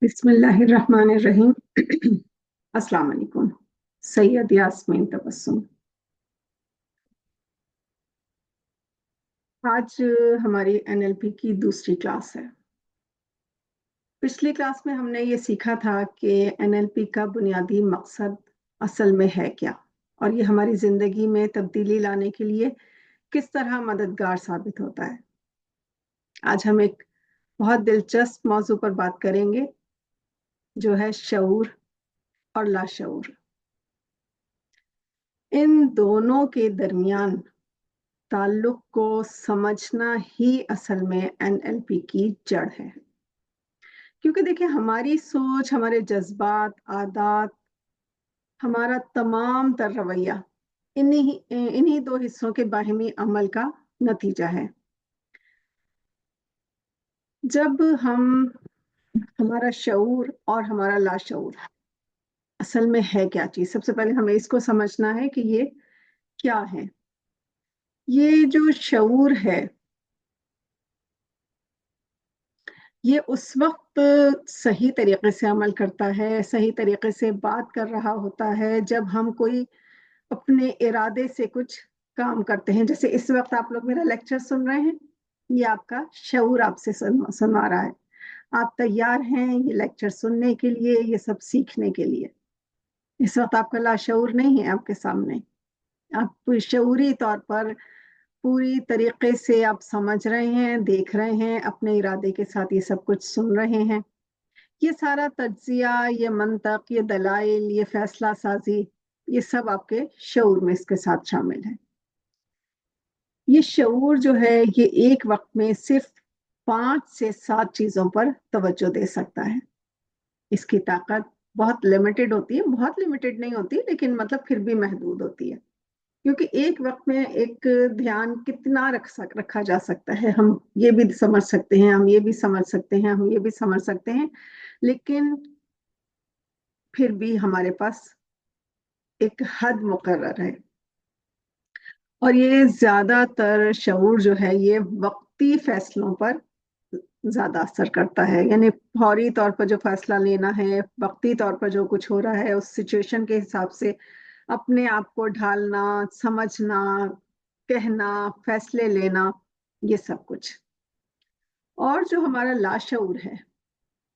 बिस्मिल्लाहिर्रहमानिर्रहीम। अस्सलाम वालेकुम। सैयद यास्मीन तबस्सुम। आज हमारी एनएलपी की दूसरी क्लास है। पिछली क्लास में हमने ये सीखा था कि एनएलपी का बुनियादी मकसद असल में है क्या, और ये हमारी जिंदगी में तब्दीली लाने के लिए किस तरह मददगार साबित होता है। आज हम एक बहुत दिलचस्प मौजू पर बात करेंगे, जो है शऊर और लाशऊर। इन दोनों के दरमियान ताल्लुक को समझना ही असल में एनएलपी की जड़ है। क्योंकि देखिए, हमारी सोच, हमारे जज्बात, आदत, हमारा तमाम तर रवैया इन्हीं दो हिस्सों के बाहिमी अमल का नतीजा है। जब हमारा शऊर और हमारा लाशऊर असल में है क्या चीज, सबसे पहले हमें इसको समझना है कि ये क्या है। ये जो शऊर है, ये उस वक्त सही तरीके से अमल करता है, सही तरीके से बात कर रहा होता है, जब हम कोई अपने इरादे से कुछ काम करते हैं। जैसे इस वक्त आप लोग मेरा लेक्चर सुन रहे हैं, ये आपका शऊर आपसे सुनवा रहा है। आप तैयार हैं ये लेक्चर सुनने के लिए, ये सब सीखने के लिए। इस वक्त आपका लाशऊर नहीं है आपके सामने। आप शऊरी तौर पर पूरी तरीके से आप समझ रहे हैं, देख रहे हैं, अपने इरादे के साथ ये सब कुछ सुन रहे हैं। ये सारा तज्जिया, ये मंतक, ये दलाइल, ये फैसला साजी, ये सब आपके शऊर में इसके साथ शामिल है। ये शऊर जो है, ये एक वक्त में सिर्फ 5 से 7 चीजों पर तवज्जो दे सकता है। इसकी ताकत बहुत लिमिटेड होती है, बहुत लिमिटेड नहीं होती, लेकिन मतलब फिर भी महदूद होती है। क्योंकि एक वक्त में एक ध्यान कितना रखा जा सकता है, हम ये भी समझ सकते हैं, हम ये भी समझ सकते हैं, हम ये भी समझ सकते हैं, लेकिन फिर भी हमारे पास एक हद मुकर्रर है। और ये ज्यादातर शऊर जो है, ये वक्ती फैसलों पर ज्यादा असर करता है। यानी फौरी तौर पर जो फैसला लेना है, वक्ती तौर पर जो कुछ हो रहा है, उस सिचुएशन के हिसाब से अपने आप को ढालना, समझना, कहना, फैसले लेना, ये सब कुछ। और जो हमारा लाशऊर है,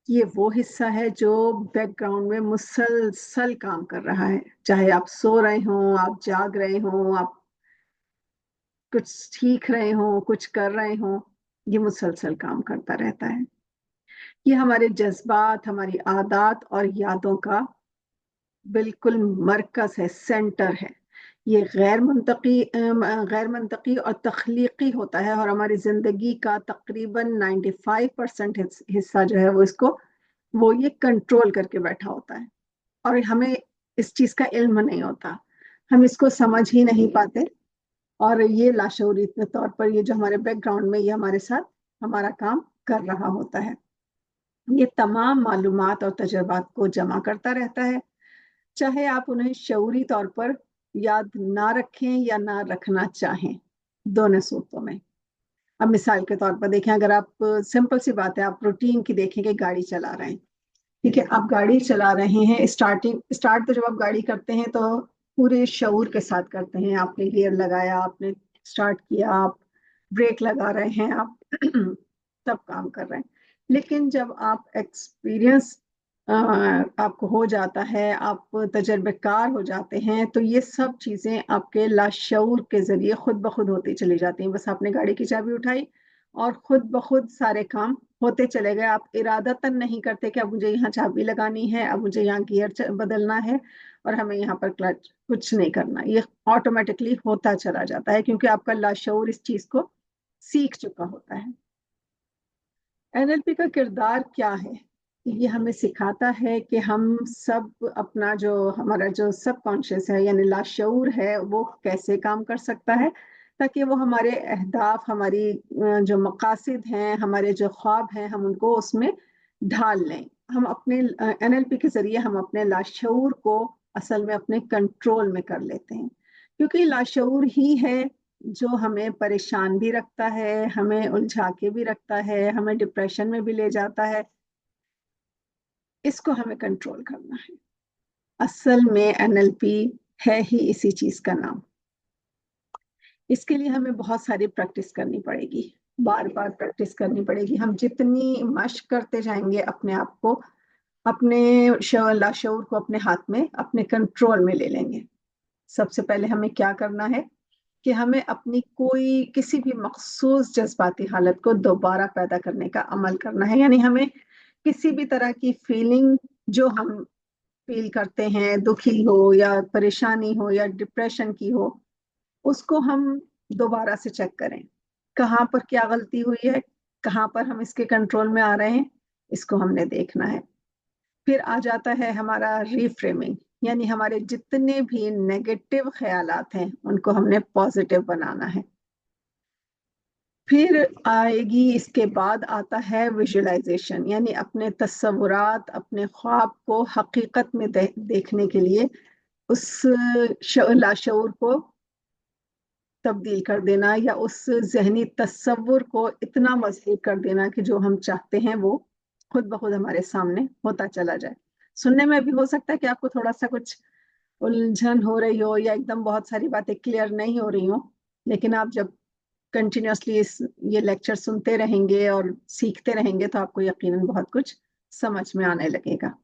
ये वो हिस्सा है जो बैकग्राउंड में मुसलसल काम कर रहा है। चाहे आप सो रहे हो, आप जाग रहे हो, आप कुछ सीख रहे हो, कुछ कर रहे हो, ये मुसलसल काम करता रहता है। ये हमारे जज्बात, हमारी आदत और यादों का बिल्कुल मरकज है, सेंटर है। ये गैर मंतकी और तख्लीकी होता है, और हमारी जिंदगी का तकरीबन 95% हिस्सा जो है वो ये कंट्रोल करके बैठा होता है। और हमें इस चीज का इल्म नहीं होता, हम इसको समझ ही नहीं पाते। और ये लाशऊरी तौर पर ये जो हमारे बैकग्राउंड में ये हमारे साथ हमारा काम कर रहा होता है। ये तमाम मालूमात और तजुर्बात को जमा करता रहता है, चाहे आप उन्हें शऊरी तौर पर याद ना रखें या ना रखना चाहें, दोनों सूरतों में। अब मिसाल के तौर पर देखें, अगर आप, सिंपल सी बात है, आप रूटीन की देखें कि गाड़ी चला रहे हैं, ठीक है, आप गाड़ी चला रहे हैं, स्टार्ट तो जब आप गाड़ी करते हैं तो पूरे शऊर के साथ करते हैं। आपने गियर लगाया, आपने स्टार्ट किया, आप ब्रेक लगा रहे हैं, आप तब काम कर रहे हैं। लेकिन जब आप एक्सपीरियंस आपको हो जाता है, आप तजर्बेकार हो जाते हैं, तो ये सब चीजें आपके लाशऊर के जरिए खुद ब खुद होती चली जाती हैं। बस आपने गाड़ी की चाबी उठाई और खुद ब खुद सारे काम होते चले गए। आप इरादतन नहीं करते कि अब मुझे यहाँ चाबी लगानी है, अब मुझे यहाँ गियर बदलना है, और हमें यहाँ पर क्लच, कुछ नहीं करना। ये ऑटोमेटिकली होता चला जाता है, क्योंकि आपका लाशऊर इस चीज को सीख चुका होता है। एनएलपी का किरदार क्या है? ये हमें सिखाता है कि हम सब अपना जो हमारा जो सब कॉन्शियस है, यानी लाशऊर है, वो कैसे काम कर सकता है, ताकि वो हमारे अहदाफ, हमारी जो मकासद हैं, हमारे जो ख्वाब हैं, हम उनको उसमें ढाल लें। हम अपने एनएलपी के जरिए हम अपने लाशऊर को असल में अपने कंट्रोल में कर लेते हैं। क्योंकि लाशऊर ही है जो हमें परेशान भी रखता है, हमें उलझा के भी रखता है, हमें डिप्रेशन में भी ले जाता है। इसको हमें कंट्रोल करना है। असल में NLP है ही इसी चीज का नाम। इसके लिए हमें बहुत सारी प्रैक्टिस करनी पड़ेगी, बार बार प्रैक्टिस करनी पड़ेगी। हम जितनी मश्क करते जाएंगे अपने आप को, अपने लाशऊर को अपने हाथ में, अपने कंट्रोल में ले लेंगे। सबसे पहले हमें क्या करना है कि हमें अपनी कोई किसी भी मखसूस जज्बाती हालत को दोबारा पैदा करने का अमल करना है। यानी हमें किसी भी तरह की फीलिंग जो हम फील करते हैं, दुखी हो या परेशानी हो या डिप्रेशन की हो, उसको हम दोबारा से चेक करें, कहाँ पर क्या गलती हुई है, कहाँ पर हम इसके कंट्रोल में आ रहे हैं, इसको हमने देखना है। फिर आ जाता है हमारा रीफ्रेमिंग, यानी हमारे जितने भी नेगेटिव ख्यालात हैं उनको हमने पॉजिटिव बनाना है। फिर आएगी, इसके बाद आता है विजुअलाइजेशन, यानी अपने तस्वुरात, अपने ख्वाब को हकीकत में देखने के लिए उस लाशऊर को तब्दील कर देना, या उस जहनी तस्वुर को इतना मजबूत कर देना कि जो हम चाहते हैं वो खुद ब खुद हमारे सामने होता चला जाए। सुनने में भी हो सकता है कि आपको थोड़ा सा कुछ उलझन हो रही हो या एकदम बहुत सारी बातें क्लियर नहीं हो रही हो, लेकिन आप जब कंटिन्यूसली ये लेक्चर सुनते रहेंगे और सीखते रहेंगे तो आपको यकीनन बहुत कुछ समझ में आने लगेगा।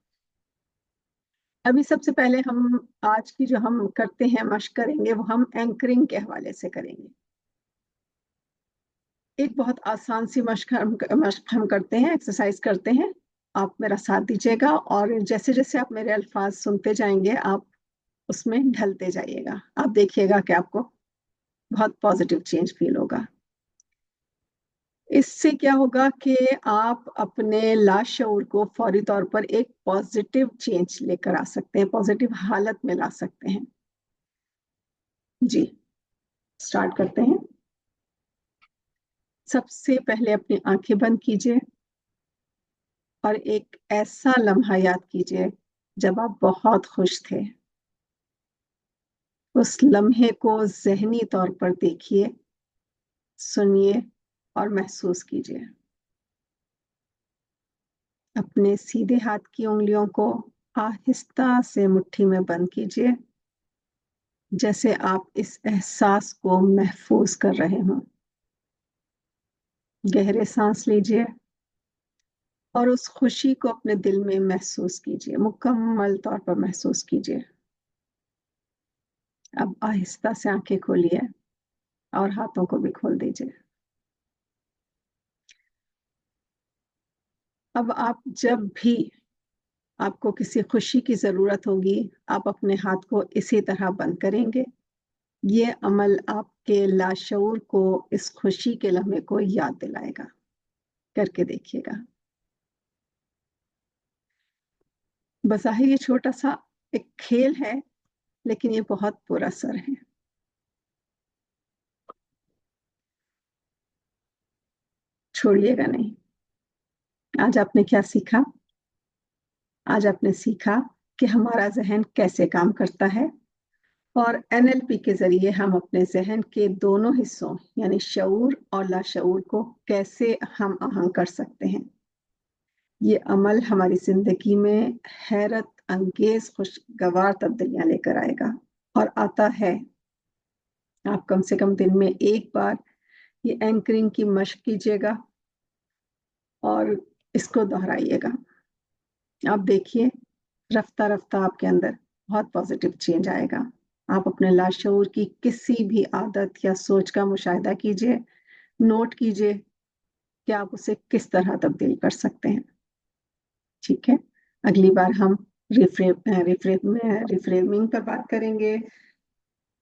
अभी सबसे पहले हम आज की जो हम करते हैं, मश्क करेंगे, वो हम एंकरिंग के हवाले से करेंगे। एक बहुत आसान सी मश्क हम करते हैं, एक्सरसाइज करते हैं। आप मेरा साथ दीजिएगा और जैसे जैसे आप मेरे अल्फाज सुनते जाएंगे आप उसमें ढलते जाइएगा। आप देखिएगा कि आपको बहुत पॉजिटिव चेंज फील होगा। इससे क्या होगा कि आप अपने लाशऊर को फौरी तौर पर एक पॉजिटिव चेंज लेकर आ सकते हैं, पॉजिटिव हालत में ला सकते हैं। जी, स्टार्ट करते हैं। सबसे पहले अपनी आंखें बंद कीजिए और एक ऐसा लम्हा याद कीजिए जब आप बहुत खुश थे। उस लम्हे को ज़हनी तौर पर देखिए, सुनिए और महसूस कीजिए। अपने सीधे हाथ की उंगलियों को आहिस्ता से मुट्ठी में बंद कीजिए, जैसे आप इस एहसास को महफूज कर रहे हों। गहरे सांस लीजिए और उस खुशी को अपने दिल में महसूस कीजिए, मुकम्मल तौर पर महसूस कीजिए। अब आहिस्ता से आंखें खोलिए और हाथों को भी खोल दीजिए। अब आप जब भी आपको किसी खुशी की जरूरत होगी, आप अपने हाथ को इसी तरह बंद करेंगे। ये अमल आपके लाशऊर को इस खुशी के लम्हे को याद दिलाएगा। करके देखिएगा। बज़ाहिर ये छोटा सा एक खेल है, लेकिन ये बहुत पुरअसर है। छोड़िएगा नहीं। आज आपने क्या सीखा? आज आपने सीखा कि हमारा जहन कैसे काम करता है और NLP के जरिए हम अपने जहन के दोनों हिस्सों यानी शऊर और लाशऊर को कैसे हम आहंग कर सकते हैं। ये अमल हमारी जिंदगी में हैरत अंगेज खुशगवार तब्दीलियां लेकर आएगा और आता है। आप कम से कम दिन में एक बार ये एंकरिंग की मशक कीजिएगा और इसको दोहराइएगा। आप देखिए, रफ्ता रफ्ता आपके अंदर बहुत पॉजिटिव चेंज आएगा। आप अपने लाशऊर की किसी भी आदत या सोच का मुशाहिदा कीजिए, नोट कीजिए कि आप उसे किस तरह तब्दील कर सकते हैं। ठीक है, अगली बार हम रिफ्रेमिंग पर बात करेंगे,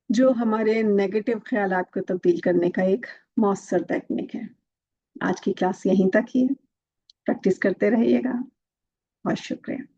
जो हमारे नेगेटिव ख्यालात को तब्दील करने का एक मौसर टेक्निक है। आज की क्लास यहीं तक ही है। प्रैक्टिस करते रहिएगा। बहुत शुक्रिया।